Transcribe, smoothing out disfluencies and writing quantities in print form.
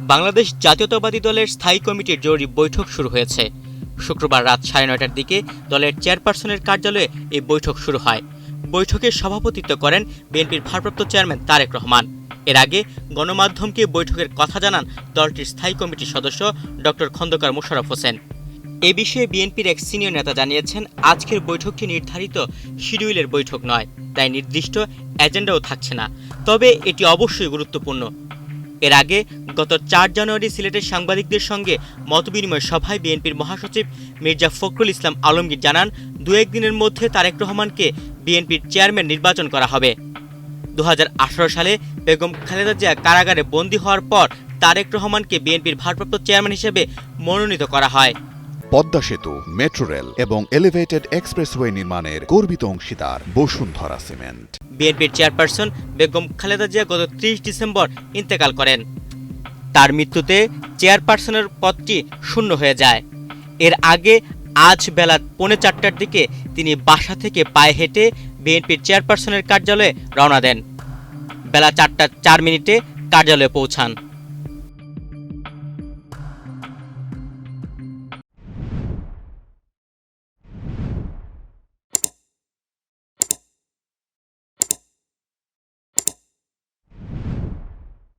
বাংলাদেশ জাতীয়তাবাদী দলের স্থায়ী কমিটির জরুরি বৈঠক শুরু হয়েছে। শুক্রবার রাত 9:30টার দিকে দলের চেয়ারপারসনের কার্যালয়ে এই বৈঠক শুরু হয়। বৈঠকে সভাপতিত্ব করেন বিএনপির ভারপ্রাপ্ত চেয়ারম্যান তারেক রহমান। এর আগে গণমাধ্যমকে বৈঠকের কথা জানান দলটির স্থায়ী কমিটির সদস্য ডক্টর খন্দকার মোশাররফ হোসেন। এ বিষয়ে বিএনপির এক সিনিয়র নেতা জানিয়েছেন, আজকের বৈঠকটি নির্ধারিত শিডিউলের বৈঠক নয়, তাই নির্দিষ্ট এজেন্ডাও থাকছে না। তবে এটি অবশ্যই গুরুত্বপূর্ণ। এর আগে গত 4 জানুয়ারি সিলেটের সাংবাদিকদের সঙ্গে মতবিনিময় সভায় বিএনপির মহাসচিব মির্জা ফখরুল ইসলাম আলমগীর জানান, 2-1 দিনের মধ্যে তারেক রহমানকে বিএনপির চেয়ারম্যান নির্বাচন করা হবে। 2018 সালে বেগম খালেদা জিয়া কারাগারে বন্দী হওয়ার পর তারেক রহমানকে বিএনপির ভারপ্রাপ্ত চেয়ারম্যান হিসেবে মনোনীত করা হয়। পদ্মা সেতু, মেট্রো রেল এবং এলিভেটেড এক্সপ্রেসওয়ে নির্মাণের গর্বিত অংশীদার বসুন্ধরা সিমেন্ট। বিএনপির চেয়ারপারসন বেগম খালেদা জিয়া গত 30 ডিসেম্বর ইন্তেকাল করেন। তার মৃত্যুতে চেয়ারপারসনের পদটি শূন্য হয়ে যায়। এর আগে আজ বেলা 3:45টার দিকে তিনি বাসা থেকে পায়ে হেঁটে বিএনপির চেয়ারপারসনের কার্যালয়ে রওনা দেন। বেলা 4টা 4 মিনিটে কার্যালয়ে পৌঁছান।